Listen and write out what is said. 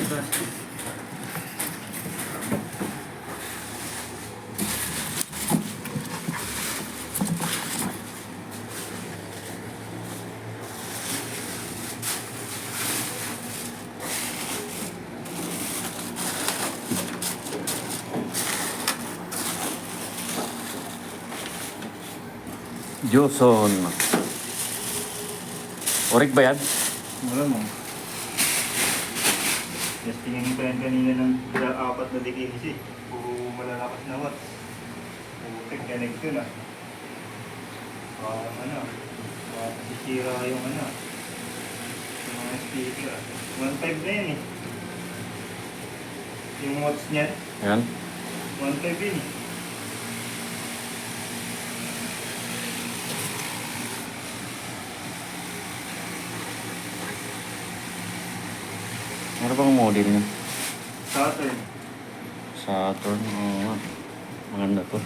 labas. Joson. Orig ba yan? Wala mo. Testingin ko yan kanina ng 4 na dikinis eh. Puro malalakas na watts. Putik, connect ko na. Masisira yung yung mga speaker. 1.5 na yan eh. Yung watts niya, Yan. 1.5 yun eh. Ano bang model niya? Saturn. Saturn. Oo nga. Maganda to.